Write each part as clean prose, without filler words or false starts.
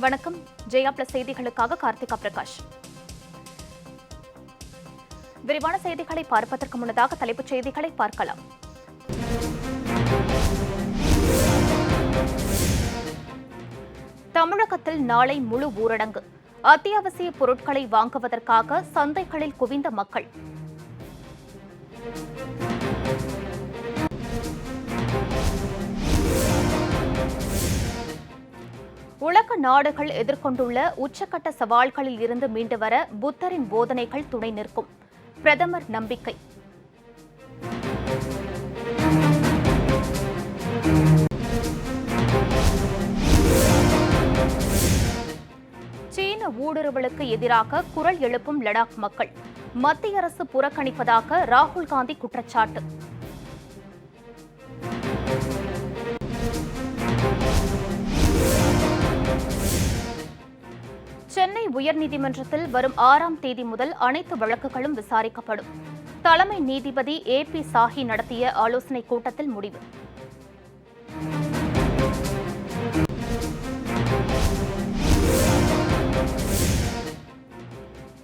வணக்கம். ஜெயா பிளஸ் செய்திகளுக்காக கார்த்திகா பிரகாஷ். விரிவான செய்திகளை பார்ப்பதற்கு முன்னதாக தலைப்புச் செய்திகளை பார்க்கலாம். தமிழகத்தில் நாளை முழு ஊரடங்கு. அத்தியாவசிய பொருட்களை வாங்குவதற்காக சந்தைகளில் குவிந்த மக்கள். உலக நாடுகள் எதிர்கொண்டுள்ள உச்சக்கட்ட சவால்களில் இருந்து மீண்டு வர புத்தரின் போதனைகள் துணை நிற்கும். பிரதமர் நம்பிக்கை. சீன ஊடுருவலுக்கு எதிராக குரல் எழுப்பும் லடாக் மக்கள். மத்திய அரசு புறக்கணிப்பதாக ராகுல் காந்தி குற்றச்சாட்டு. சென்னை உயர்நீதிமன்றத்தில் வரும் 6ஆம் தேதி முதல் அனைத்து வழக்குகளும் விசாரிக்கப்படும். தலைமை நீதிபதி AP சாஹி நடத்திய ஆலோசனைக் கூட்டத்தில் முடிவு.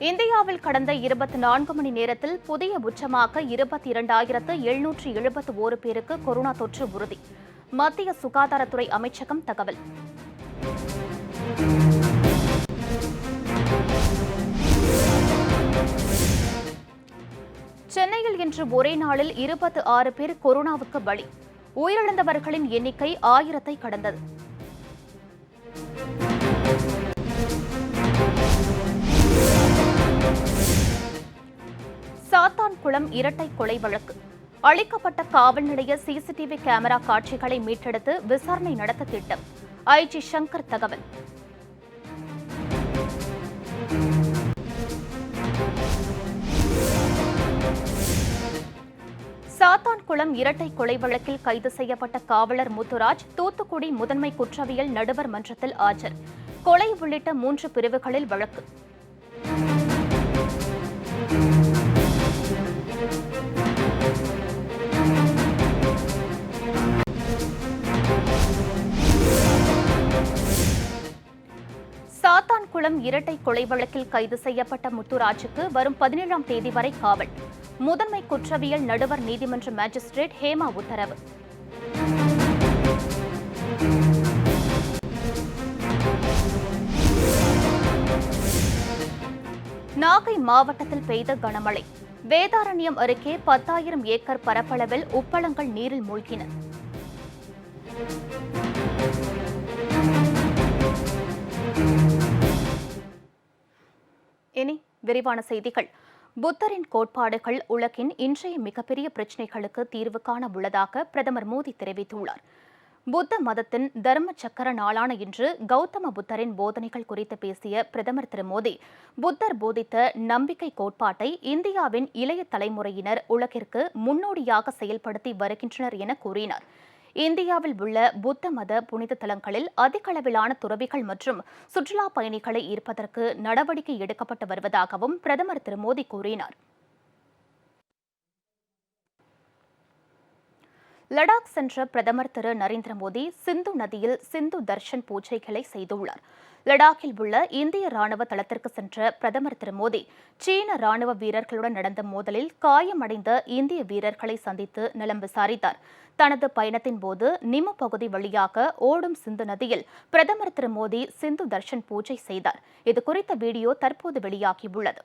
இந்தியாவில் கடந்த 24 மணி நேரத்தில் புதிய உச்சமாக 22,771 பேருக்கு கொரோனா தொற்று உறுதி. மத்திய சுகாதாரத்துறை அமைச்சகம் தகவல். சென்னையில் இன்று ஒரே நாளில் 26 பேர் கொரோனாவுக்கு பலி. உயிரிழந்தவர்களின் எண்ணிக்கை 1000-ஐ கடந்தது. சாத்தான்குளம் இரட்டை கொலை வழக்கு. அளிக்கப்பட்ட காவல் நிலைய CCTV கேமரா காட்சிகளை மீட்டெடுத்து விசாரணை நடத்த திட்டம். IG சங்கர் தகவல். சாத்தான்குளம் இரட்டை கொலை வழக்கில் கைது செய்யப்பட்ட காவலர் முத்துராஜ் தூத்துக்குடி முதன்மை குற்றவியல் நடுவர் மன்றத்தில் ஆஜர். கொலை உள்ளிட்ட 3 பிரிவுகளில் வழக்கு. சாத்தான்குளம் இரட்டை கொலை வழக்கில் கைது செய்யப்பட்ட முத்துராஜுக்கு வரும் 17ஆம் தேதி வரை காவல். முதன்மை குற்றவியல் நடுவர் நீதிமன்ற மாஜிஸ்ட்ரேட் ஹேமா உத்தரவு. நாகை மாவட்டத்தில் பெய்த கனமழை. வேதாரண்யம் அருகே 10,000 ஏக்கர் பரப்பளவில் உப்பளங்கள் நீரில் மூழ்கின. இனி விரிவான செய்திகள். புத்தரின் கோட்பாடுகள் உலகின் இன்றைய மிகப்பெரிய பிரச்சினைகளுக்கு தீர்வு காண உள்ளதாக பிரதமர் மோடி தெரிவித்துள்ளார். புத்த மதத்தின் தர்ம சக்கர நாளான இன்று கௌதம புத்தரின் போதனைகள் குறித்து பேசிய பிரதமர் திரு மோடி, புத்தர் போதித்த நம்பிக்கை கோட்பாட்டை இந்தியாவின் இளைய தலைமுறையினர் உலகிற்கு முன்னோடியாக செயல்படுத்தி வருகின்றனர் என கூறினார். இந்தியாவில் உள்ள புத்த மத புனித தலங்களில் அதிக அளவிலான துறவிகள் மற்றும் சுற்றுலா பயணிகளை ஈர்ப்பதற்கு நடவடிக்கை எடுக்கப்பட்டு வருவதாகவும் பிரதமர் திரு மோடி கூறினார். லடாக் சென்ற பிரதமர் திரு நரேந்திர மோடி சிந்து நதியில் சிந்து தர்ஷன் பூஜைகளை செய்துள்ளார். லடாக்கில் உள்ள இந்திய ராணுவ தளத்திற்கு சென்ற பிரதமர் திரு மோடி சீன ராணுவ வீரர்களுடன் நடந்த மோதலில் காயமடைந்த இந்திய வீரர்களை சந்தித்து நலம் விசாரித்தார். தனது பயணத்தின் போது நிமு பகுதி வழியாக ஓடும் சிந்து நதியில் பிரதமர் திரு மோடி சிந்து தர்ஷன் பூஜை செய்தார். இது குறித்த வீடியோ தற்போது வெளியாகியுள்ளது.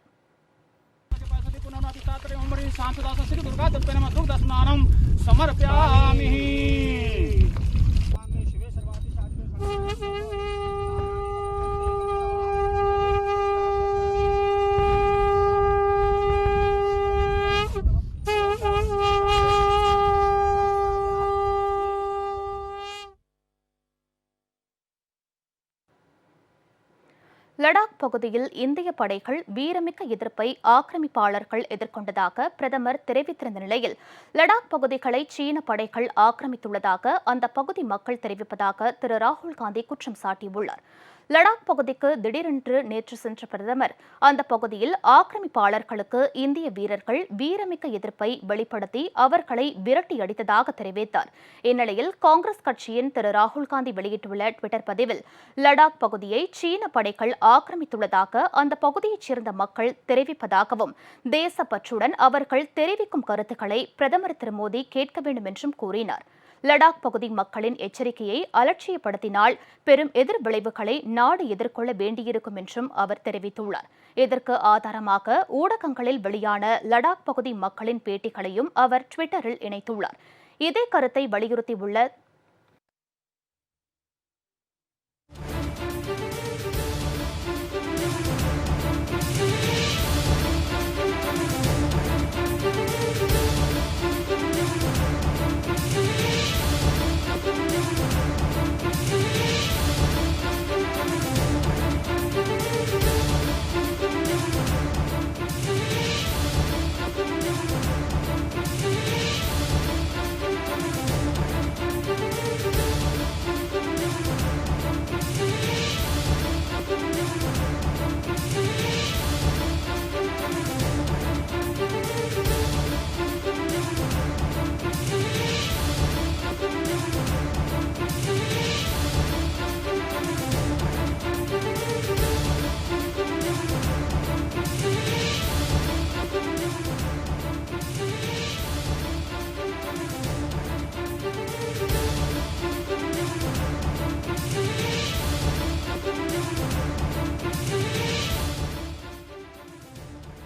லடாக் பகுதியில் இந்திய படைகள் வீரமிக்க எதிர்ப்பை ஆக்கிரமிப்பாளர்கள் எதிர்கொண்டதாக பிரதமர் தெரிவித்திருந்த நிலையில் லடாக் பகுதிகளை சீன படைகள் ஆக்கிரமித்துள்ளதாக அந்த பகுதி மக்கள் தெரிவிப்பதாக திரு ராகுல் காந்தி குற்றம் சாட்டியுள்ளார். லடாக் பகுதிக்கு திடீரென்று நேற்று சென்ற பிரதமர் அந்த பகுதியில் ஆக்கிரமிப்பாளர்களுக்கு இந்திய வீரர்கள் வீரமிக்க எதிர்ப்பை வெளிப்படுத்தி அவர்களை விரட்டியடித்ததாக தெரிவித்தார். இந்நிலையில் காங்கிரஸ் கட்சியின் திரு ராகுல்காந்தி வெளியிட்டுள்ள டுவிட்டர் பதிவில் லடாக் பகுதியை சீன படைகள் ஆக்கிரமித்துள்ளதாக அந்த பகுதியைச் சேர்ந்த மக்கள் தெரிவிப்பதாகவும் தேசப்பற்றுடன் அவர்கள் தெரிவிக்கும் கருத்துக்களை பிரதமர் திரு மோடி கேட்க வேண்டும் என்றும் கூறினார். லடாக் பகுதி மக்களின் எச்சரிக்கையை அலட்சியப்படுத்தினால் பெரும் எதிர் விளைவுகளை நாடு எதிர்கொள்ள வேண்டியிருக்கும் என்றும் அவர் தெரிவித்துள்ளார். இதற்கு ஆதாரமாக ஊடகங்களில் வெளியான லடாக் பகுதி மக்களின் பேட்டிகளையும் அவர் ட்விட்டரில் இணைத்துள்ளார். இதே கருத்தை வலியுறுத்தியுள்ள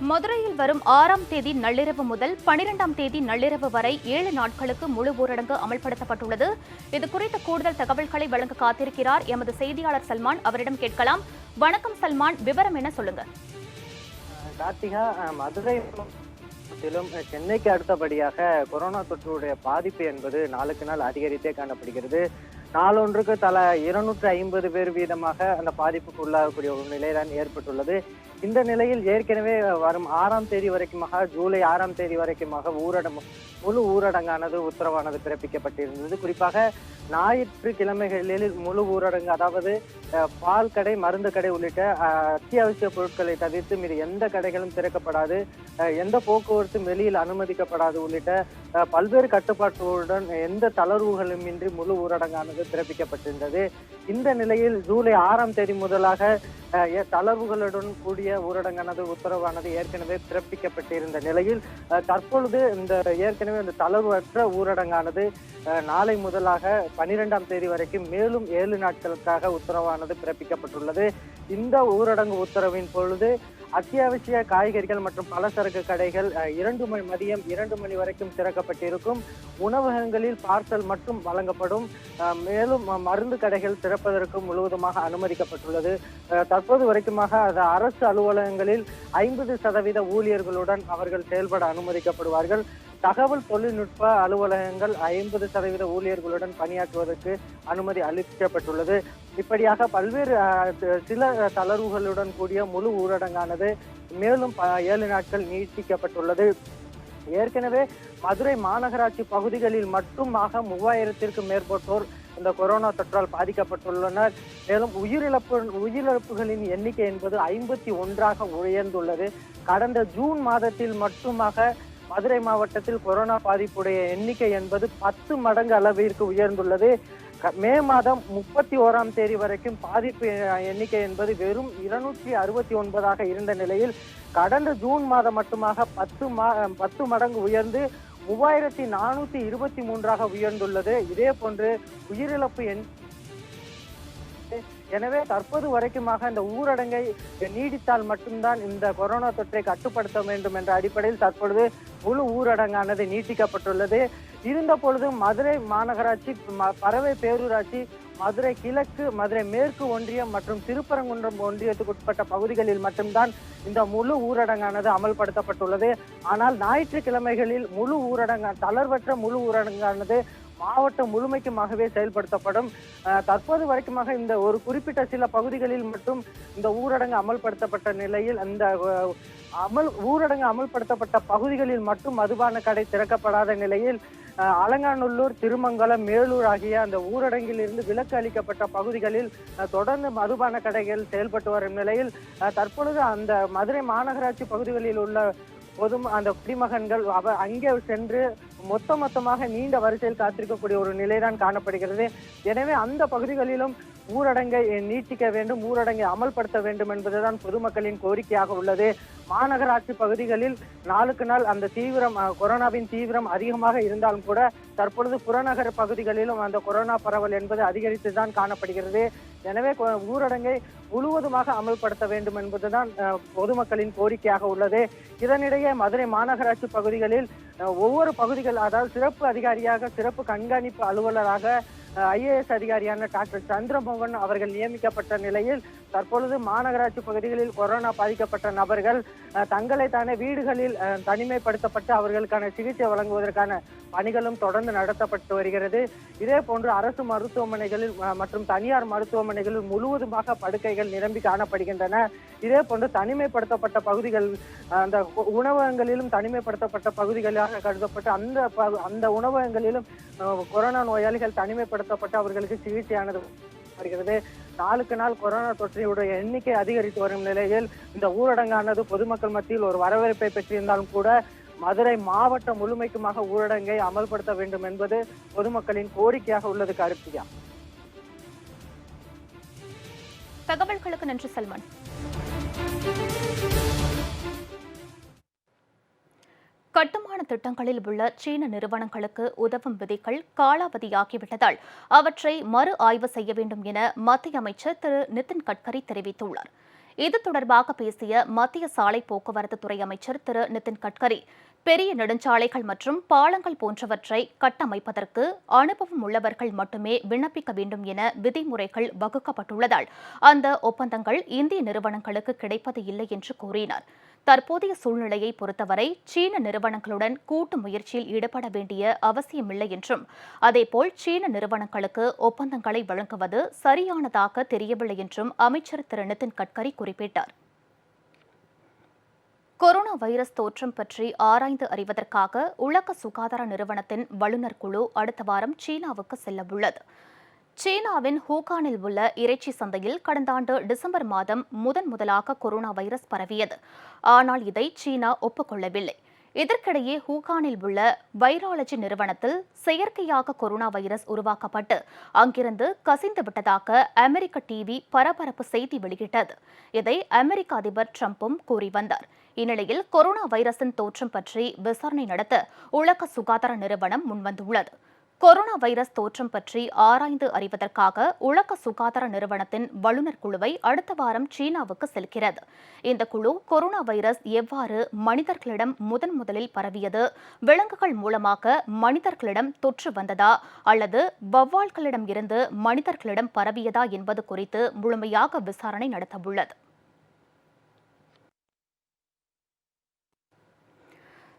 மதுரையில் வரும் 6ஆம் தேதி நள்ளிரவு முதல் 12ஆம் தேதி நள்ளிரவு வரை 7 நாட்களுக்கு முழு ஊரடங்கு அமல்படுத்தப்பட்டுள்ளது. இது குறித்த கூடுதல் தகவல்களை வழங்க காத்திருக்கிறார் எமது செய்தியாளர் சல்மான். அவரிடம் கேட்கலாம். வணக்கம் சல்மான், விவரம் என்ன சொல்லுங்க? கார்த்திகா, மதுரை சென்னைக்கு அடுத்தபடியாக கொரோனா தொற்றுடைய பாதிப்பு என்பது நாளுக்கு நாள் அதிகரித்தே காணப்படுகிறது. நாளொன்றுக்கு தலா 250 பேர் வீதமாக அந்த பாதிப்புக்கு உள்ளாகக்கூடிய ஒரு நிலைதான் ஏற்பட்டுள்ளது. இந்த நிலையில் ஏற்கனவே வரும் 6ஆம் தேதி வரைக்குமாக, ஜூலை 6ஆம் தேதி வரைக்குமாக முழு ஊரடங்கானது உத்தரவானது பிறப்பிக்கப்பட்டிருந்தது. குறிப்பாக ஞாயிற்றுக்கிழமைகளில் முழு ஊரடங்கு, அதாவது பால் கடை, மருந்து கடை உள்ளிட்ட அத்தியாவசிய பொருட்களை தவிர்த்து மீது எந்த கடைகளும் திறக்கப்படாது, எந்த போக்குவரத்தும் வெளியில் அனுமதிக்கப்படாது உள்ளிட்ட பல்வேறு கட்டுப்பாட்டுடன் எந்த தளர்வுகளும் இன்றி முழு ஊரடங்கானது பிறப்பிக்கப்பட்டிருந்தது. இந்த நிலையில் ஜூலை 6ஆம் தேதி முதலாக தளர்வுகளுடன் கூடிய ஊரடங்கானது உத்தரவானது ஏற்கனவே பிறப்பிக்கப்பட்டிருந்த நிலையில் தற்பொழுது இந்த ஏற்கனவே இந்த தளர்வற்ற ஊரடங்கானது நாளை முதலாக 12ஆம் தேதி வரைக்கும் மேலும் 7 நாட்களுக்காக உத்தரவானது பிறப்பிக்கப்பட்டுள்ளது. இந்த ஊரடங்கு உத்தரவின் பொழுது அத்தியாவசிய காய்கறிகள் மற்றும் பலசரக்கு கடைகள் மதியம் 2 மணி வரைக்கும் திறக்கப்பட்டிருக்கும். உணவகங்களில் பார்சல் மட்டும் வழங்கப்படும். மேலும் மருந்து கடைகள் திறப்பதற்கு முழுவதுமாக அனுமதிக்கப்பட்டுள்ளது. தற்போது வரைக்குமாக அரசு அலுவலகங்களில் 50% ஊழியர்களுடன் அவர்கள் செயல்பட அனுமதிக்கப்படுவார்கள். தகவல் தொழில்நுட்ப அலுவலகங்கள் 50% ஊழியர்களுடன் பணியாற்றுவதற்கு அனுமதி அளிக்கப்பட்டுள்ளது. இப்படியாக பல்வேறு சில தளர்வுகளுடன் கூடிய முழு ஊரடங்கானது மேலும் 7 நாட்கள் நீட்டிக்கப்பட்டுள்ளது. ஏற்கனவே மதுரை மாநகராட்சி பகுதிகளில் மட்டுமாக 3000த்திற்கும் மேற்பட்டோர் இந்த கொரோனா தொற்றால் பாதிக்கப்பட்டுள்ளனர். மேலும் உயிரிழப்புகளின் எண்ணிக்கை என்பது 51ஆக உயர்ந்துள்ளது. கடந்த ஜூன் மாதத்தில் மட்டுமாக மதுரை மாவட்டத்தில் கொரோனா பாதிப்புடைய எண்ணிக்கை என்பது 10 மடங்கு அளவிற்கு உயர்ந்துள்ளது. மே மாதம் 31ஆம் தேதி வரைக்கும் பாதிப்பு எண்ணிக்கை என்பது வெறும் 269ஆக இருந்த நிலையில் கடந்த ஜூன் மாதம் மட்டுமாக 10 மடங்கு உயர்ந்து 3423ஆக உயர்ந்துள்ளது. இதே போன்று உயிரிழப்பு எனவே தற்போது வரைக்குமாக இந்த ஊரடங்கை நீடித்தால் மட்டும்தான் இந்த கொரோனா தொற்றை கட்டுப்படுத்த வேண்டும் என்ற அடிப்படையில் தற்பொழுது முழு ஊரடங்கானது நீட்டிக்கப்பட்டுள்ளது. இருந்த பொழுதும் மதுரை மாநகராட்சி, பறவை பேரூராட்சி, மதுரை கிழக்கு, மதுரை மேற்கு ஒன்றியம் மற்றும் திருப்பரங்குன்றம் ஒன்றியத்துக்கு உட்பட்ட பகுதிகளில் மட்டும்தான் இந்த முழு ஊரடங்கானது அமல்படுத்தப்பட்டுள்ளது. ஆனால் ஞாயிற்றுக்கிழமைகளில் தளர்வற்ற முழு ஊரடங்கானது மாவட்டம் முழுமைக்குமாகவே செயல்படுத்தப்படும். தற்போது வரைக்குமாக இந்த ஒரு குறிப்பிட்ட சில பகுதிகளில் மட்டும் இந்த ஊரடங்கு அமல்படுத்தப்பட்ட நிலையில் அந்த ஊரடங்கு அமல்படுத்தப்பட்ட பகுதிகளில் மட்டும் மதுபான கடை திறக்கப்படாத நிலையில் அலங்காநல்லூர், திருமங்கலம், மேலூர் ஆகிய அந்த ஊரடங்கில் இருந்து விலக்கு அளிக்கப்பட்ட பகுதிகளில் தொடர்ந்து மதுபான கடைகள் செயல்பட்டு வரும் நிலையில் தற்பொழுது அந்த மதுரை மாநகராட்சி பகுதிகளில் உள்ள அந்த குடிமகன்கள் அங்கே சென்று மொத்தமாக நீண்ட வரிசையில் காத்திருக்கக்கூடிய ஒரு நிலைதான் காணப்படுகிறது. எனவே அந்த பகுதிகளிலும் ஊரடங்கை நீட்டிக்க வேண்டும், ஊரடங்கை அமல்படுத்த வேண்டும் என்பதுதான் பொதுமக்களின் கோரிக்கையாக உள்ளது. மாநகராட்சி பகுதிகளில் நாளுக்கு நாள் அந்த கொரோனாவின் தீவிரம் அதிகமாக இருந்தாலும் கூட தற்பொழுது புறநகர் பகுதிகளிலும் அந்த கொரோனா பரவல் என்பது அதிகரித்துதான் காணப்படுகிறது. எனவே ஊரடங்கை முழுவதுமாக அமல்படுத்த வேண்டும் என்பதுதான் பொதுமக்களின் கோரிக்கையாக உள்ளது. இதனிடையே மதுரை மாநகராட்சி பகுதிகளில் ஒவ்வொரு பகுதிகள், அதாவது சிறப்பு அதிகாரியாக, சிறப்பு கண்காணிப்பு அலுவலராக IAS அதிகாரியான டாக்டர் சந்திரமோகன் அவர்கள் நியமிக்கப்பட்ட நிலையில் தற்பொழுது மாநகராட்சி பகுதிகளில் கொரோனா பாதிக்கப்பட்ட நபர்கள் தங்களை தானே வீடுகளில் தனிமைப்படுத்தப்பட்டு அவர்களுக்கான சிகிச்சை வழங்குவதற்கான பணிகளும் தொடர்ந்து நடத்தப்பட்டு வருகிறது. இதே போன்று அரசு மருத்துவமனைகளில் மற்றும் தனியார் மருத்துவமனைகளில் முழுவதுமாக படுக்கைகள் நிரம்பி காணப்படுகின்றன. இதே போன்று தனிமைப்படுத்தப்பட்ட பகுதிகள், அந்த உணவகங்களிலும் தனிமைப்படுத்தப்பட்ட பகுதிகளாக கருதப்பட்டு அந்த உணவகங்களிலும் கொரோனா நோயாளிகள் தனிமைப்படுத்தப்பட்டு அவர்களுக்கு சிகிச்சையானது வருகிறது. நாளுக்கு நாள் கொரோனா தொற்றினுடைய எண்ணிக்கை அதிகரித்து வரும் நிலையில் இந்த ஊரடங்கானது பொதுமக்கள் மத்தியில் ஒரு வரவேற்பை பெற்றிருந்தாலும் கூட மதுரை மாவட்டம் முழுமைக்குமாக ஊரடங்கை அமல்படுத்த வேண்டும் என்பது பொதுமக்களின் கோரிக்கையாக உள்ளது. கருத்தியா, தகவல்களுக்கு நன்றி சல்மான். கட்டுமான திட்டங்களில் உள்ள சீன நிறுவனங்களுக்கு உதவும் விதிகள் காலாவதியாகிவிட்டதால் அவற்றை மறு ஆய்வு செய்ய வேண்டும் என மத்திய அமைச்சர் திரு நிதின் கட்கரி தெரிவித்துள்ளார். இது தொடர்பாக பேசிய மத்திய சாலை போக்குவரத்து துறை அமைச்சர் திரு நிதின் கட்கரி, பெரிய நெடுஞ்சாலைகள் மற்றும் பாலங்கள் போன்றவற்றை கட்டமைப்பதற்கு அனுபவம் உள்ளவர்கள் மட்டுமே விண்ணப்பிக்க வேண்டும் என விதிமுறைகள் வகுக்கப்பட்டுள்ளதால் அந்த ஒப்பந்தங்கள் இந்திய நிறுவனங்களுக்கு கிடைப்பது இல்லை என்று கூறினார். தற்போதைய சூழ்நிலையை பொறுத்தவரை சீன நிறுவனங்களுடன் கூட்டு முயற்சியில் ஈடுபட வேண்டிய அவசியமில்லை என்றும், அதேபோல் சீன நிறுவனங்களுக்கு ஒப்பந்தங்களை வழங்குவது சரியானதாக தெரியவில்லை என்றும் அமைச்சர் திரு நிதின் கட்கரி குறிப்பிட்டார். கொரோனா வைரஸ் தோற்றம் பற்றி ஆராய்ந்து அறிவதற்காக உலக சுகாதார நிறுவனத்தின் வல்லுநர் குழு அடுத்த வாரம் சீனாவுக்கு செல்லவுள்ளது. சீனாவின் ஹூகானில் உள்ள இறைச்சி சந்தையில் கடந்த ஆண்டு டிசம்பர் மாதம் முதலாக கொரோனா வைரஸ் பரவியது. ஆனால் இதை சீனா ஒப்புக்கொள்ளவில்லை. இதற்கிடையே ஹூகானில் உள்ள வைராலஜி நிறுவனத்தில் செயற்கையாக கொரோனா வைரஸ் உருவாக்கப்பட்டு அங்கிருந்து கசிந்து விட்டதாக அமெரிக்க டிவி பரபரப்பு செய்தி வெளியிட்டது. இதை அமெரிக்க அதிபர் டிரம்பும் கூறி வந்தார். இந்நிலையில் கொரோனா வைரஸின் தோற்றம் பற்றி விசாரணை நடத்த உலக சுகாதார நிறுவனம் முன்வந்துள்ளது. கொரோனா வைரஸ் தோற்றம் பற்றி ஆராய்ந்து அறிவதற்காக உலக சுகாதார நிறுவனத்தின் வல்லுநர் குழுவை அடுத்த வாரம் சீனாவுக்கு செல்கிறது. இந்த குழு கொரோனா வைரஸ் எவ்வாறு மனிதர்களிடம் முதலில் பரவியது, விலங்குகள் மூலமாக மனிதர்களிடம் தொற்று வந்ததா அல்லது வௌவால்களிடம் இருந்து மனிதர்களிடம் பரவியதா என்பது குறித்து முழுமையாக விசாரணை நடத்தவுள்ளது.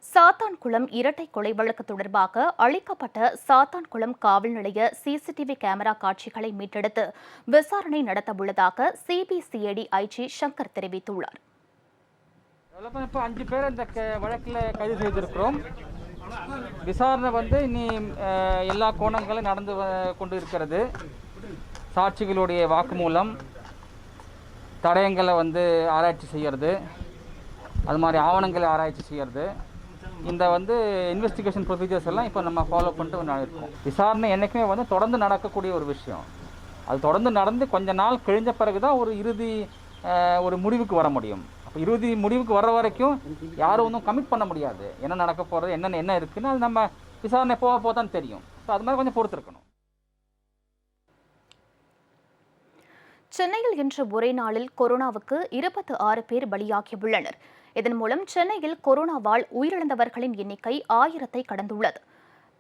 சாத்தான்குளம் இரட்டை கொலை வழக்கு தொடர்பாக அளிக்கப்பட்ட சாத்தான்குளம் காவல் நிலைய சிசிடிவி கேமரா காட்சிகளை மீட்டெடுத்து விசாரணை நடத்தவுள்ளதாக சிபிசிஐடி ஐஜி சங்கர் தெரிவித்துள்ளார். இப்போ 5 பேர் இந்த வழக்கில் கைது செய்திருக்கிறோம். விசாரணை இனி எல்லா கோணங்களும் நடந்து கொண்டு இருக்கிறது. சாட்சிகளுடைய வாக்குமூலம், தடயங்களை ஆராய்ச்சி செய்கிறது, அது மாதிரி ஆவணங்களை ஆராய்ச்சி செய்கிறது. இந்த இன்வெஸ்டிகேஷன் ப்ரொசீஜர்ஸ் எல்லாம் இப்போ நம்ம ஃபாலோ பண்ணிட்டு இருக்கோம். விசாரணை என்றைக்குமே தொடர்ந்து நடக்கக்கூடிய ஒரு விஷயம். அது தொடர்ந்து நடந்து கொஞ்ச நாள் கழிஞ்ச பிறகு தான் ஒரு முடிவுக்கு வர முடியும். அப்போ இறுதி முடிவுக்கு வர்ற வரைக்கும் யாரும் கமிட் பண்ண முடியாது. என்ன நடக்க போகிறது, என்ன இருக்குன்னு அது நம்ம விசாரணை போக தான் தெரியும். ஸோ அது மாதிரி கொஞ்சம் பொறுத்திருக்கணும். சென்னையில் இன்று ஒரே நாளில் கொரோனாவுக்கு 26 பேர் பலியாகியுள்ளனர். இதன் மூலம் சென்னையில் கொரோனாவால் உயிரிழந்தவர்களின் எண்ணிக்கை 1000-ஐ கடந்துள்ளது.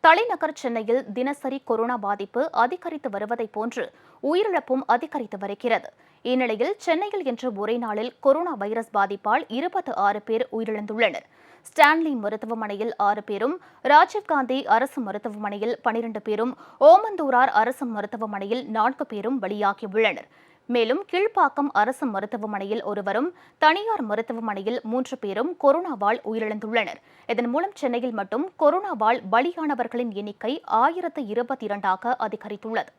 தலைநகர் சென்னையில் தினசரி கொரோனா பாதிப்பு அதிகரித்து வருவதை போன்று உயிரிழப்பும் அதிகரித்து வருகிறது. இந்நிலையில் சென்னையில் இன்று ஒரே நாளில் கொரோனா வைரஸ் பாதிப்பால் 26 பேர் உயிரிழந்துள்ளனர். ஸ்டான்லி மருத்துவமனையில் 6 பேரும், ராஜீவ்காந்தி அரசு மருத்துவமனையில் 12 பேரும், ஓமந்தூரார் அரசு மருத்துவமனையில் 4 பேரும் பலியாகியுள்ளனர். மேலும் கீழ்ப்பாக்கம் அரசு மருத்துவமனையில் ஒருவரும் தனியார் மருத்துவமனையில் 3 பேரும் கொரோனாவால் உயிரிழந்துள்ளனர். இதன் மூலம் சென்னையில் மட்டும் கொரோனாவால் பலியானவர்களின் எண்ணிக்கை 1022ஆக அதிகரித்துள்ளது.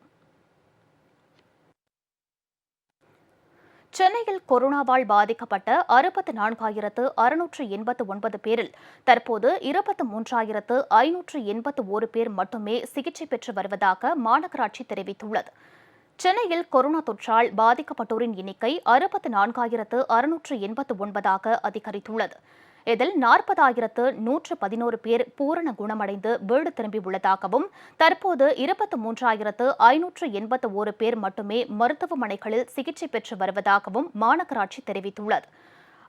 சென்னையில் கொரோனாவால் பாதிக்கப்பட்ட 64,689 பேரில் தற்போது 23,581 பேர் மட்டுமே சிகிச்சை பெற்று வருவதாக மாநகராட்சி தெரிவித்துள்ளது. சென்னையில் கொரோனா தொற்றால் பாதிக்கப்பட்டோரின் எண்ணிக்கை 64,689ஆக அதிகரித்துள்ளது. இதில் 40,111 பேர் பூரண குணமடைந்து வீடு திரும்பியுள்ளதாகவும் தற்போது 23,581 பேர் மட்டுமே மருத்துவமனைகளில் சிகிச்சை பெற்று வருவதாகவும் மாநகராட்சி தெரிவித்துள்ளது.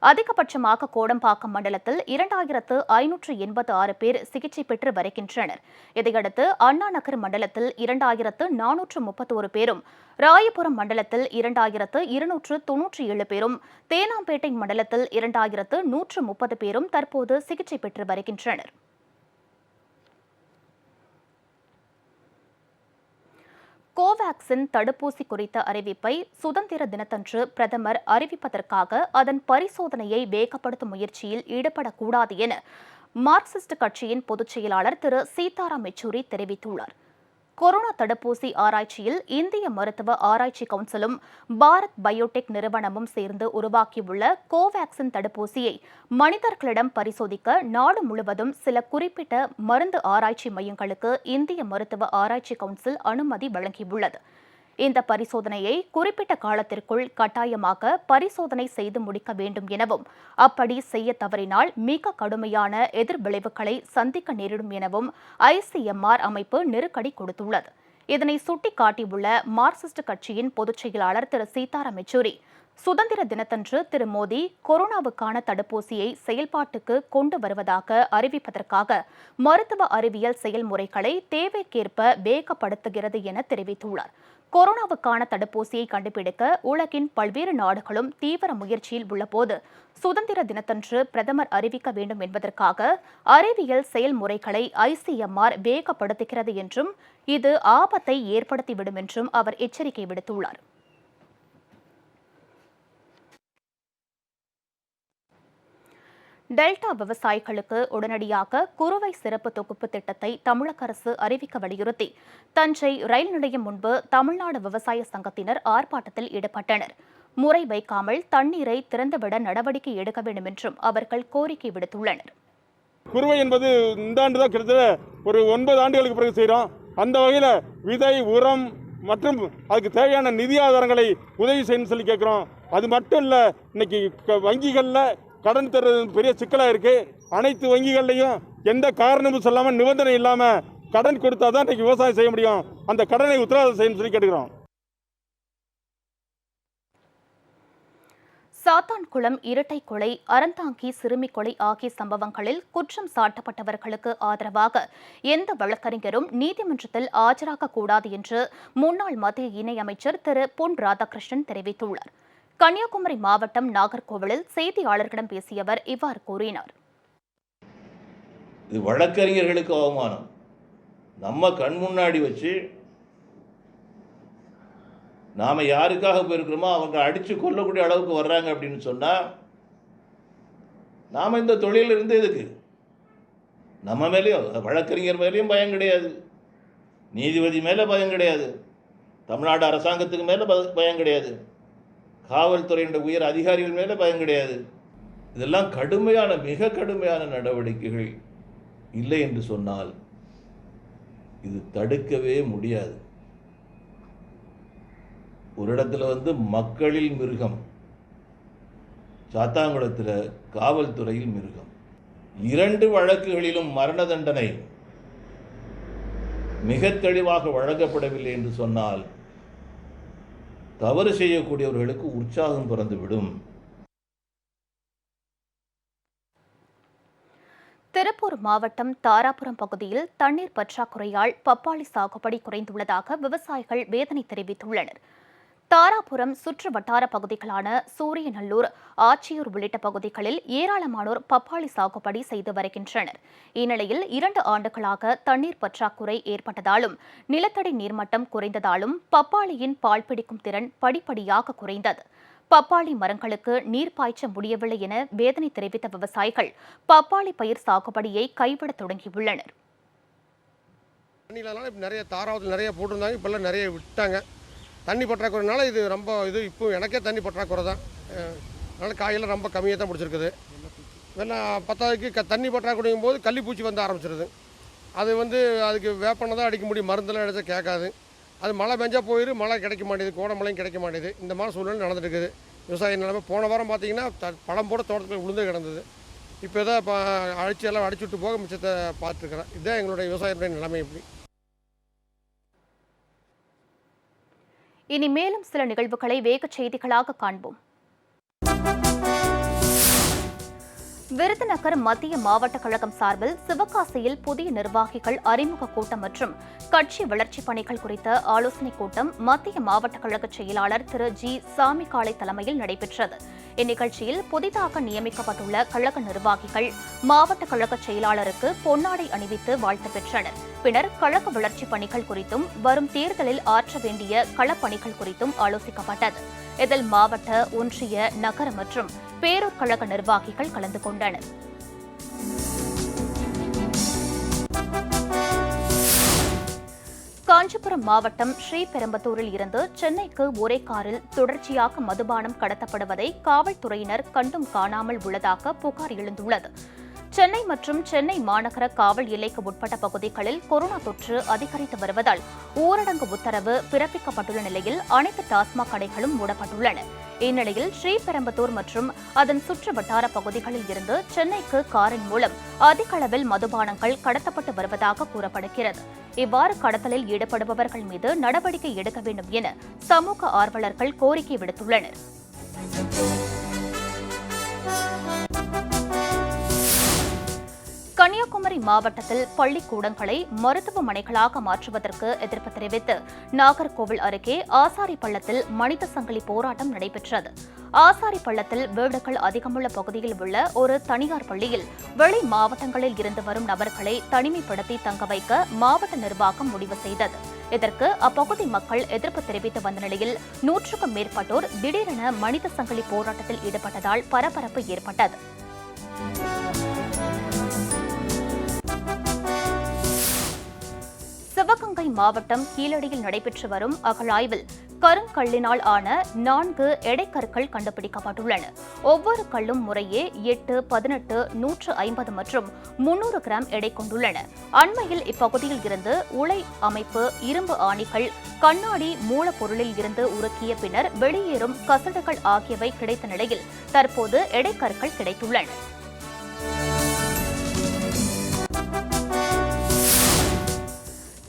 அதிகபட்சமாக கோடம்பாக்கம் மண்டலத்தில் 2,586 பேர் சிகிச்சை பெற்று வருகின்றனர். இதையடுத்து அண்ணா நகர் மண்டலத்தில் 2,431 பேரும், ராயபுரம் மண்டலத்தில் 2,297 பேரும், தேனாம்பேட்டை மண்டலத்தில் 2,130 பேரும் தற்போது சிகிச்சை பெற்று வருகின்றனர். கோவாக்சின் தடுப்பூசி குறித்த அறிவிப்பை சுதந்திர தினத்தன்று பிரதமர் அறிவிப்பதற்காக அதன் பரிசோதனையை வேகப்படுத்தும் முயற்சியில் ஈடுபடக்கூடாது என மார்க்சிஸ்ட் கட்சியின் பொதுச் செயலாளர் திரு சீதாராம் யெச்சூரி தெரிவித்துள்ளார். கொரோனா தடுப்பூசி ஆராய்ச்சியில் இந்திய மருத்துவ ஆராய்ச்சி கவுன்சிலும் பாரத் பயோடெக் நிறுவனமும் சேர்ந்து உருவாக்கியுள்ள கோவாக்சின் தடுப்பூசியை மனிதர்களிடம் பரிசோதிக்க நாடு முழுவதும் சில குறிப்பிட்ட மருந்து ஆராய்ச்சி மையங்களுக்கு இந்திய மருத்துவ ஆராய்ச்சி கவுன்சில் அனுமதி வழங்கியுள்ளது. இந்த பரிசோதனையை குறிப்பிட்ட காலத்திற்குள் கட்டாயமாக பரிசோதனை செய்து முடிக்க வேண்டும் எனவும், அப்படி செய்ய தவறினால் மிக கடுமையான எதிர்விளைவுகளை சந்திக்க நேரிடும் எனவும் ICMR அமைப்பு நெருக்கடி கொடுத்துள்ளது. இதனை சுட்டிக்காட்டியுள்ள மார்க்சிஸ்ட் கட்சியின் பொதுச் செயலாளர் திரு சீதாராம் யெச்சூரி, சுதந்திர தினத்தன்று திரு மோடி கொரோனாவுக்கான தடுப்பூசியை செயல்பாட்டுக்கு கொண்டு வருவதாக அறிவிப்பதற்காக மருத்துவ அறிவியல் செயல்முறைகளை தேவைக்கேற்ப வேகப்படுத்துகிறது என தெரிவித்துள்ளார். கொரோனாவுக்கான தடுப்பூசியை கண்டுபிடிக்க உலகின் பல்வேறு நாடுகளும் தீவிர முயற்சியில் உள்ளபோது சுதந்திர தினத்தன்று பிரதமர் அறிவிக்க வேண்டும் என்பதற்காக அறிவியல் செயல்முறைகளை ICMR வேகப்படுத்துகிறது என்றும் இது ஆபத்தை ஏற்படுத்திவிடும் என்றும் அவர் எச்சரிக்கை விடுத்துள்ளார். டெல்டா விவசாயிகளுக்கு உடனடியாக குறுவை சிறப்பு தொகுப்பு திட்டத்தை தமிழக அரசு அறிவிக்க வலியுறுத்தி தஞ்சை ரயில் நிலையம் முன்பு தமிழ்நாடு விவசாய சங்கத்தினர் ஆர்ப்பாட்டத்தில் ஈடுபட்டனர். முறை வைக்காமல் தண்ணீரை திறந்துவிட நடவடிக்கை எடுக்க வேண்டும் என்றும் அவர்கள் கோரிக்கை விடுத்துள்ளனர். குறுவை என்பது இந்த ஆண்டு தான் கிட்டத்தட்ட ஒரு 9 ஆண்டுகளுக்கு பிறகு செய்கிறோம். அந்த வகையில் விதை, உரம் மற்றும் அதுக்கு தேவையான நிதி ஆதாரங்களை உதவி செய்யணும்னு சொல்லி கேட்குறோம். அது மட்டும் இல்லை, இன்னைக்கு வங்கிகளில் கடன் தருவது பெரிய சிக்கலாக இருக்குது. அனைத்து வங்கிகள்லையும் எந்த காரணமும் சொல்லாமல், நிபந்தனை இல்லாமல் கடன் கொடுத்தா தான் இன்றைக்கி விவசாயம் செய்ய முடியும். அந்த கடனை உத்தரவாதம் செய்யணும்னு சொல்லி கேட்டுக்கிறோம். சாத்தான்குளம் இரட்டை கொலை, அறந்தாங்கி சிறுமி கொலை ஆகிய சம்பவங்களில் குற்றம் சாட்டப்பட்டவர்களுக்கு ஆதரவாக எந்த வழக்கறிஞரும் நீதிமன்றத்தில் ஆஜராகக்கூடாது என்று முன்னாள் மத்திய இணையமைச்சர் திரு பொன் ராதாகிருஷ்ணன் தெரிவித்துள்ளார். கன்னியாகுமரி மாவட்டம் நாகர்கோவிலில் செய்தியாளர்களிடம் பேசிய அவர் இவ்வாறு கூறினார். இது வழக்கறிஞர்களுக்கு அவமானம். நம்ம கண் முன்னாடி வச்சு நாம் யாருக்காக போயிருக்கிறோமோ அவங்க அடித்து கொல்லக்கூடிய அளவுக்கு வர்றாங்க அப்படின்னு சொன்னால் நாம் இந்த தொழிலில் இருந்து எதுக்கு? நம்ம மேலேயும் வழக்கறிஞர் மேலேயும் பயம் கிடையாது, நீதிபதி மேலே பயம் கிடையாது, தமிழ்நாடு அரசாங்கத்துக்கு மேலே பயம் கிடையாது, காவல்துறையினுடைய உயர் அதிகாரிகள் மேலே பயம் கிடையாது. இதெல்லாம் கடுமையான, மிக கடுமையான நடவடிக்கைகள் இல்லை என்று சொன்னால் இது தடுக்கவே முடியாது. ஒரு இடத்துல மக்களில் மிருகம், சாத்தான்குளத்தில் காவல்துறையில் மிருகம். 2 வழக்குகளிலும் மரண தண்டனை மிக தெளிவாக வழங்கப்படவில்லை என்று சொன்னால் தவறு செய்யக்கூடியவர்களுக்கு உற்சாகம் பிறந்துவிடும். திருப்பூர் மாவட்டம் தாராபுரம் பகுதியில் தண்ணீர் பற்றாக்குறையால் பப்பாளி சாகுபடி குறைந்துள்ளதாக விவசாயிகள் வேதனை தெரிவித்துள்ளனர். தாராபுரம் சுற்று வட்டார பகுதிகளான சூரியநல்லூர், ஆச்சியூர் உள்ளிட்ட பகுதிகளில் ஏராளமானோர் பப்பாளி சாகுபடி செய்து வருகின்றனர். இந்நிலையில் 2 ஆண்டுகளாக தண்ணீர் பற்றாக்குறை ஏற்பட்டதாலும் நிலத்தடி நீர்மட்டம் குறைந்ததாலும் பப்பாளியின் பால் பிடிக்கும் திறன் படிப்படியாக குறைந்தது. பப்பாளி மரங்களுக்கு நீர் பாய்ச்ச முடியவில்லை என வேதனை தெரிவித்த விவசாயிகள் பப்பாளி பயிர் சாகுபடியை கைவிட தொடங்கியுள்ளனர். நிறைய தாராவத்தில் நிறைய போட்டிருந்தாங்க, இப்போல்லாம் நிறைய விட்டாங்க. தண்ணி பற்றாக்குறைனால இது ரொம்ப இப்போ எனக்கே தண்ணி பற்றாக்குறை தான். அதனால் காயெல்லாம் ரொம்ப கம்மியாக தான் பிடிச்சிருக்குது. வேணா பத்தாவதுக்கு தண்ணி பற்றாக்குறையும் போது கள்ளிப்பூச்சி வந்து ஆரம்பிச்சிருது. அது அதுக்கு வேப்பனை தான் அடிக்க முடியும், மருந்தெல்லாம் அடித்தா கேட்காது. அது மழை பெஞ்சா போயிடும், மழை கிடைக்க மாட்டேது, கோடை மழையும் கிடைக்க மாட்டேது. இந்த மாதிரி சூழ்நிலை நடந்துட்டு இருக்குது. விவசாய நிலைமை போன வாரம் பார்த்தீங்கன்னா பழம் போட தோட்டத்தில் விழுந்து கிடந்தது. இப்போ தான் எல்லாம் அடிச்சுட்டு போக மிச்சத்தை பார்த்துருக்குறேன். இதுதான் எங்களுடைய விவசாயத்துடைய நிலைமை. இப்படி இனி மேலும் சில நிகழ்வுகளை வேக செய்திகளாக காண்போம். விருதுநகர் மத்திய மாவட்ட கழகம் சார்பில் சிவகாசியில் புதிய நிர்வாகிகள் அறிமுக கூட்டம் மற்றும் கட்சி வளர்ச்சிப் பணிகள் குறித்த ஆலோசனைக் கூட்டம் மத்திய மாவட்ட கழக செயலாளர் திரு ஜி சாமிகாளை தலைமையில் நடைபெற்றது. இந்நிகழ்ச்சியில் புதிதாக நியமிக்கப்பட்டுள்ள கழக நிர்வாகிகள் மாவட்ட கழக செயலாளருக்கு பொன்னாடை அணிவித்து வாழ்த்து பெற்றனர். பின்னர் கழக வளர்ச்சிப் பணிகள் குறித்தும் வரும் தேர்தலில் ஆற்ற வேண்டிய களப்பணிகள் குறித்தும் ஆலோசிக்கப்பட்டது. இதில் மாவட்ட, ஒன்றிய, நகர மற்றும் பேரூர் கழக நிர்வாகிகள் கலந்து கொண்டனர். காஞ்சிபுரம் மாவட்டம் ஸ்ரீபெரும்புதூரில் இருந்து சென்னைக்கு ஒரே காரில் தொடர்ச்சியாக மதுபானம் கடத்தப்படுவதை காவல்துறையினர் கண்டும் காணாமல் உள்ளதாக புகார் எழுந்துள்ளது. சென்னை மற்றும் சென்னை மாநகர காவல் எல்லைக்கு உட்பட்ட பகுதிகளில் கொரோனா தொற்று அதிகரித்து வருவதால் ஊரடங்கு உத்தரவு பிறப்பிக்கப்பட்டுள்ள நிலையில் அனைத்து டாஸ்மாக் கடைகளும் மூடப்பட்டுள்ளன. இந்நிலையில் ஸ்ரீபெரும்புதூர் மற்றும் அதன் சுற்று வட்டார பகுதிகளில் இருந்து சென்னைக்கு காரின் மூலம் அதிக அளவில் மதுபானங்கள் கடத்தப்பட்டு வருவதாக கூறப்படுகிறது. இவ்வாறு கடத்தலில் ஈடுபடுபவர்கள் மீது நடவடிக்கை எடுக்க வேண்டும் என சமூக ஆர்வலர்கள் கோரிக்கை விடுத்துள்ளனர். கன்னியாகுமரி மாவட்டத்தில் பள்ளிக்கூடங்களை மருத்துவமனைகளாக மாற்றுவதற்கு எதிர்ப்பு தெரிவித்து நாகர்கோவில் அருகே ஆசாரிப்பள்ளத்தில் மனித சங்கிலி போராட்டம் நடைபெற்றது. ஆசாரிப்பள்ளத்தில் வீடுகள் அதிகமுள்ள பகுதியில் உள்ள ஒரு தனியார் பள்ளியில் வெளி மாவட்டங்களில் இருந்து வரும் நபர்களை தனிமைப்படுத்தி தங்க வைக்க மாவட்ட நிர்வாகம் முடிவு செய்தது. இதற்கு அப்பகுதி மக்கள் எதிர்ப்பு தெரிவித்து வந்த நிலையில் 100க்கும் மேற்பட்டோர் திடீரென மனித சங்கிலி போராட்டத்தில் ஈடுபட்டதால் பரபரப்பு ஏற்பட்டது. சிவகங்கை மாவட்டம் கீழடியில் நடைபெற்று வரும் அகழாய்வில் கருங்கல்லினால் ஆன 4 எடைக்கற்கள் கண்டுபிடிக்கப்பட்டுள்ளன. ஒவ்வொரு கல்லும் முறையே 8, 18, 150 மற்றும் 300 கிராம் எடை கொண்டுள்ளன. அண்மையில் இப்பகுதியில் இருந்து உலை அமைப்பு, இரும்பு ஆணிகள், கண்ணாடி மூலப்பொருளில் இருந்து உருக்கிய பின்னர் வெளியேறும் கசடுகள் ஆகியவை கிடைத்த நிலையில் தற்போது எடைக்கற்கள் கிடைத்துள்ளன.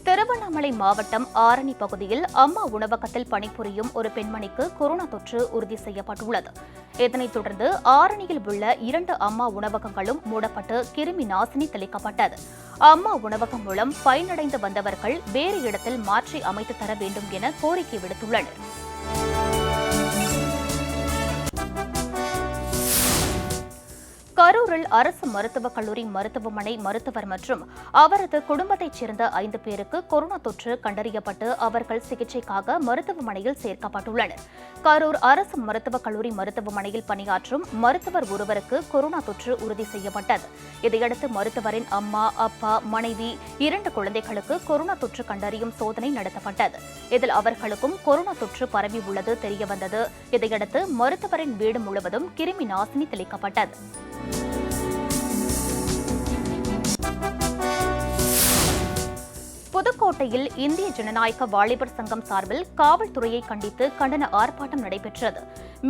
திருவண்ணாமலை மாவட்டம் ஆரணி பகுதியில் அம்மா உணவகத்தில் பணிபுரியும் ஒரு பெண்மணிக்கு கொரோனா தொற்று உறுதி செய்யப்பட்டுள்ளது. இதனைத் தொடர்ந்து ஆரணியில் உள்ள 2 அம்மா உணவகங்களும் மூடப்பட்டு கிருமி நாசினி தெளிக்கப்பட்டது. அம்மா உணவகம் மூலம் பயனடைந்து வந்தவர்கள் வேறு இடத்தில் மாற்றி அமைத்து தர வேண்டும் என கோரிக்கை விடுத்துள்ளனர். கரூரில் அரசு மருத்துவக் கல்லூரி மருத்துவமனை மருத்துவர் மற்றும் அவரது குடும்பத்தைச் சேர்ந்த 5 பேருக்கு கொரோனா தொற்று கண்டறியப்பட்டு அவர்கள் சிகிச்சைக்காக மருத்துவமனையில் சேர்க்கப்பட்டுள்ளனர். கரூர் அரசு மருத்துவக் கல்லூரி மருத்துவமனையில் பணியாற்றும் மருத்துவர் ஒருவருக்கு கொரோனா தொற்று உறுதி செய்யப்பட்டது. இதையடுத்து மருத்துவரின் அம்மா, அப்பா, மனைவி, 2 குழந்தைகளுக்கு கொரோனா தொற்று கண்டறியும் சோதனை நடத்தப்பட்டது. இதில் அவர்களுக்கும் கொரோனா தொற்று பரவியுள்ளது தெரியவந்தது. இதையடுத்து மருத்துவரின் வீடு முழுவதும் கிருமி நாசினி தெளிக்கப்பட்டது. புதுக்கோட்டையில் இந்திய ஜனநாயக வாலிபர் சங்கம் சார்பில் காவல்துறையை கண்டித்து கண்டன ஆர்ப்பாட்டம் நடைபெற்றது.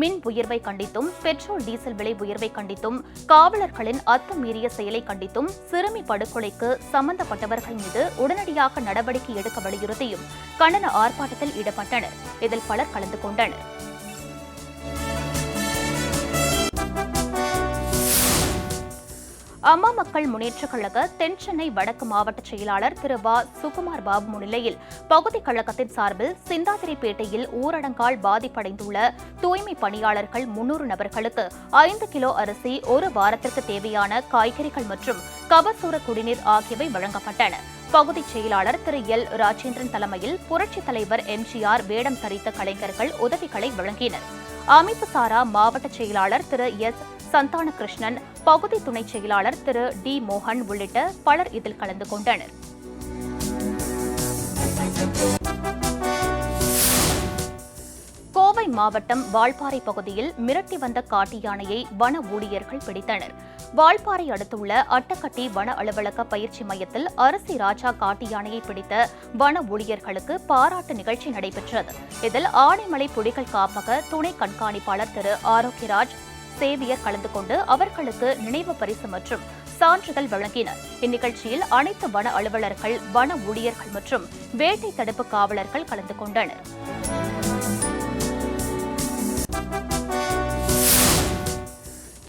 மின் உயர்வை கண்டித்தும், பெட்ரோல் டீசல் விலை உயர்வை கண்டித்தும், காவலர்களின் அத்துமீறிய செயலை கண்டித்தும், சிறுமி படுகொலைக்கு சம்பந்தப்பட்டவர்கள் மீது உடனடியாக நடவடிக்கை எடுக்க வலியுறுத்தியும் கண்டன ஆர்ப்பாட்டத்தில் ஈடுபட்டனர். இதில் பலர் கலந்து கொண்டனர். அம்மா மக்கள் முன்னேற்றக் கழக தென் சென்னை வடக்கு மாவட்ட செயலாளர் திரு வ. சுகுமார் பாபு முன்னிலையில் பகுதி கழகத்தின் சார்பில் சிந்தாதிரிப்பேட்டையில் ஊரடங்கால் பாதிப்படைந்துள்ள தூய்மை பணியாளர்கள் 300 நபர்களுக்கு 5 கிலோ அரிசி, ஒரு வாரத்திற்கு தேவையான காய்கறிகள் மற்றும் கபசூர குடிநீர் ஆகியவை வழங்கப்பட்டன. பகுதி செயலாளர் திரு எல். ராஜேந்திரன் தலைமையில் புரட்சித் தலைவர் எம்ஜிஆர் வேடம் தரித்த கலைஞர்கள் உதவிகளை வழங்கினர். அமைப்பு சாரா மாவட்ட செயலாளர் திரு எஸ். சந்தான கிருஷ்ணன், பகுதி துணை செயலாளர் திரு டி. மோகன் உள்ளிட்ட பலர் இதில் கலந்து கொண்டனர். கோவை மாவட்டம் வால்பாறை பகுதியில் மிரட்டி வந்த காட்டு யானையை வன ஊழியர்கள் பிடித்தனர். வால்பாறை அடுத்துள்ள அட்டக்கட்டி வன அலுவலக பயிற்சி மையத்தில் அரசி ராஜா காட்டு யானையை பிடித்த வன ஊழியர்களுக்கு பாராட்டு நிகழ்ச்சி நடைபெற்றது. இதில் ஆனைமலை புலிகள் காப்பக துணை கண்காணிப்பாளர் திரு ஆரோக்கியராஜ் சேவியர் கலந்து கொண்டு அவர்களுக்கு நினைவு பரிசு மற்றும் சான்றிதழ் வழங்கினர். இந்நிகழ்ச்சியில் அனைத்து வன அலுவலர்கள், வன ஊழியர்கள் மற்றும் வேட்டை தடுப்பு காவலர்கள் கலந்து கொண்டனர்.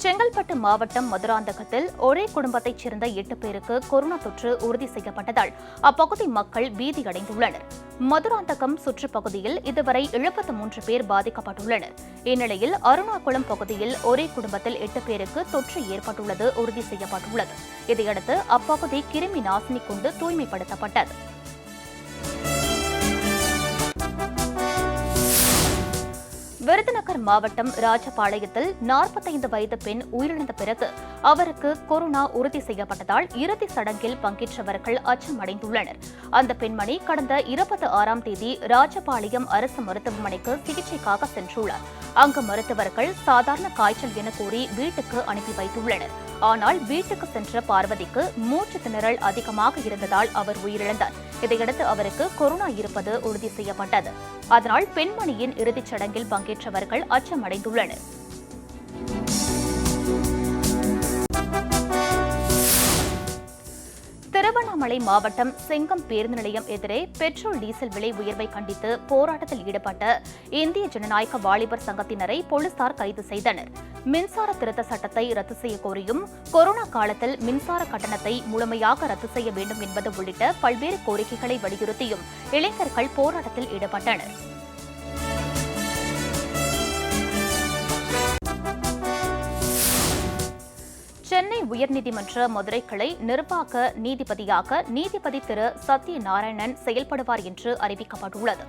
செங்கல்பட்டு மாவட்டம் மதுராந்தகத்தில் ஒரே குடும்பத்தைச் சேர்ந்த 8 பேருக்கு கொரோனா தொற்று உறுதி செய்யப்பட்டதால் அப்பகுதி மக்கள் பீதியடைந்துள்ளனர். மதுராந்தகம் சுற்றுப்பகுதியில் இதுவரை 73 பேர் பாதிக்கப்பட்டுள்ளனர். இந்நிலையில் அருணாகுளம் பகுதியில் ஒரே குடும்பத்தில் 8 பேருக்கு தொற்று ஏற்பட்டுள்ளது உறுதி செய்யப்பட்டுள்ளது. இதையடுத்து அப்பகுதி கிருமி நாசினி கொண்டு தூய்மைப்படுத்தப்பட்டது. விருதுநகர் மாவட்டம் ராஜபாளையத்தில் 45 வயது பெண் உயிரிழந்த பிறகு அவருக்கு கொரோனா உறுதி செய்யப்பட்டதால் இறுதி சடங்கில் பங்கேற்றவர்கள் அச்சமடைந்துள்ளனர். அந்த பெண்மணி கடந்த 26ஆம் தேதி ராஜபாளையம் அரசு மருத்துவமனைக்கு சிகிச்சைக்காக சென்றுள்ளார். அங்கு மருத்துவர்கள் சாதாரண காய்ச்சல் என கூறி வீட்டுக்கு அனுப்பி வைத்துள்ளனர். ஆனால் வீட்டுக்கு சென்ற பார்வதிக்கு மூச்சு திணறல் அதிகமாக இருந்ததால் அவர் உயிரிழந்தார். இதையடுத்து அவருக்கு கொரோனா இருப்பது உறுதி செய்யப்பட்டது. அதனால் பெண்மணியின் இறுதிச் சடங்கில் பங்கேற்றவர்கள் அச்சமடைந்துள்ளனர். திருவண்ணாமலை மாவட்டம் செங்கம் பேருந்து நிலையம் எதிரே பெட்ரோல் டீசல் விலை உயர்வை கண்டித்து போராட்டத்தில் ஈடுபட்ட இந்திய ஜனநாயக வாலிபர் சங்கத்தினரை போலீசார் கைது செய்தனர். மின்சார திருத்த சட்டத்தை ரத்து செய்ய கோரியும், கொரோனா காலத்தில் மின்சார கட்டணத்தை முழுமையாக ரத்து செய்ய வேண்டும் என்பது உள்ளிட்ட பல்வேறு கோரிக்கைகளை வலியுறுத்தியும் இளைஞர்கள் போராட்டத்தில் ஈடுபட்டனர். சென்னை உயர்நீதிமன்ற மதுரை கிளை நிர்வாக நீதிபதியாக நீதிபதி திரு சத்யநாராயணன் செயல்படுவார் என்று அறிவிக்கப்பட்டுள்ளது.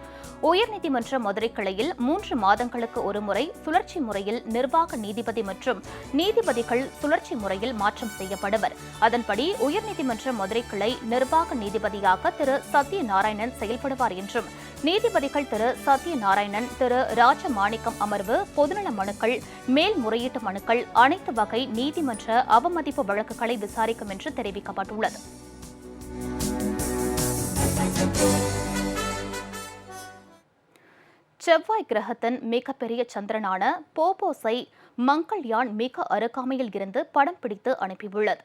உயர்நீதிமன்ற மதுரை கிளையில் 3 மாதங்களுக்கு ஒருமுறை சுழற்சி முறையில் நிர்வாக நீதிபதி மற்றும் நீதிபதிகள் சுழற்சி முறையில் மாற்றம் செய்யப்படுவர். அதன்படி உயர்நீதிமன்ற மதுரை கிளை நிர்வாக நீதிபதியாக திரு சத்யநாராயணன் செயல்படுவார் என்றும், நீதிபதிகள் திரு சத்யநாராயணன், திரு ராஜமாணிக்கம் அமர்வு பொதுநல மனுக்கள், மேல்முறையீட்டு மனுக்கள், அனைத்து வகை நீதிமன்ற அவமதிப்பு வழக்குகளை விசாரிக்கும் என்று தெரிவிக்கப்பட்டுள்ளது. செவ்வாய் கிரகத்தின் மிகப்பெரிய சந்திரனான போபோஸை மங்கள்யான் மிக அருகாமையில் இருந்து படம் பிடித்து அனுப்பியுள்ளது.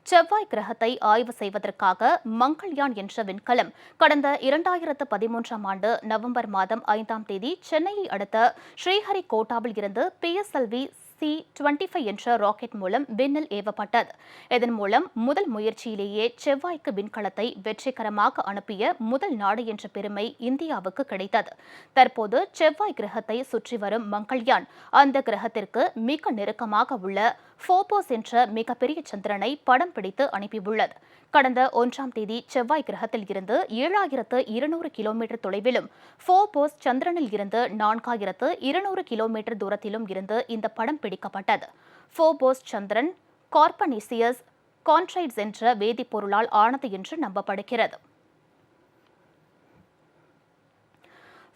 செவ்வாய் கிரகத்தை ஆய்வு செய்வதற்காக மங்கள்யான் என்ற விண்கலம் கடந்த 2013ஆம் ஆண்டு நவம்பர் மாதம் 5ஆம் தேதி சென்னையை அடுத்த ஸ்ரீஹரிகோட்டாவில் இருந்து PSLV C-25 என்ற ராக்கெட் மூலம் விண்ணில் ஏவப்பட்டது. இதன் மூலம் முதல் முயற்சியிலேயே செவ்வாய்க்கு விண்கலத்தை வெற்றிகரமாக அனுப்பிய முதல் நாடு என்ற பெருமை இந்தியாவுக்கு கிடைத்தது. தற்போது செவ்வாய் கிரகத்தை சுற்றி வரும் மங்கள்யான் அந்த கிரகத்திற்கு மிக நெருக்கமாக உள்ள போபோஸ் என்ற மிகப்பெரிய சந்திரனை படம் பிடித்து அனுப்பியுள்ளது. கடந்த 1ஆம் தேதி செவ்வாய் கிரகத்தில் இருந்து 7200 கிலோமீட்டர் தொலைவிலும், போபோஸ் சந்திரனில் இருந்து 4200 கிலோமீட்டர் தூரத்திலும் இருந்து இந்த படம் பிடிக்கப்பட்டது. போபோஸ் சந்திரன் கார்பனீசியஸ் கான்ட்ரைட்ஸ் என்ற வேதிப்பொருளால் ஆனது என்று நம்பப்படுகிறது.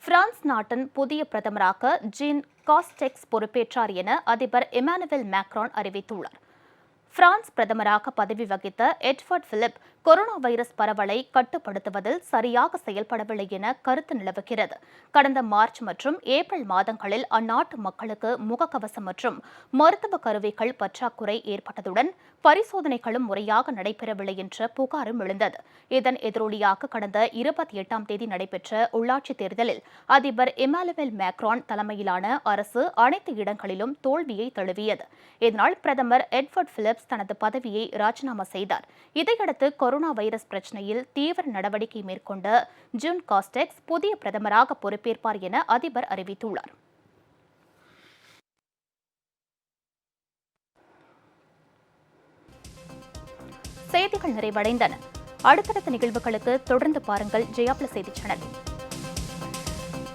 பிரான்ஸ் நாட்டின் புதிய பிரதமராக ஜீன் காஸ்டெக்ஸ் பொறுப்பேற்றார் என அதிபர் இமானுவேல் மேக்ரான் அறிவித்துள்ளார். பிரான்ஸ் பிரதமராக பதவி வகித்த எட்வர்ட் பிலிப் கொரோனா வைரஸ் பரவலை கட்டுப்படுத்துவதில் சரியாக செயல்படவில்லை என கருத்து நிலவுகிறது. கடந்த மார்ச் மற்றும் ஏப்ரல் மாதங்களில் அந்நாட்டு மக்களுக்கு முகக்கவசம் மற்றும் மருத்துவ கருவிகள் பற்றாக்குறை ஏற்பட்டதுடன் பரிசோதனைகளும் முறையாக நடைபெறவில்லை என்ற புகாரும் எழுந்தது. இதன் எதிரொலியாக கடந்த 28ஆம் தேதி நடைபெற்ற உள்ளாட்சித் தேர்தலில் அதிபர் இமானுவேல் மேக்ரான் தலைமையிலான அரசு அனைத்து இடங்களிலும் தோல்வியை தழுவியது. இதனால் பிரதமர் எட்வர்ட் பிலிப்ஸ் தனது பதவியை ராஜினாமா செய்தார். இதையடுத்து கொரோனா வைரஸ் பிரச்சினையில் தீவிர நடவடிக்கை மேற்கொண்ட ஜூன் காஸ்டெக்ஸ் புதிய பிரதமராக பொறுப்பேற்பார் என அதிபர் அறிவித்துள்ளார். செய்திகள் நிறைவடைந்தன. அடுத்தடுத்த நிகழ்வுகளுக்கு தொடர்ந்து பாருங்கள் ஜெயா பிளஸ் செய்தி சேனல்.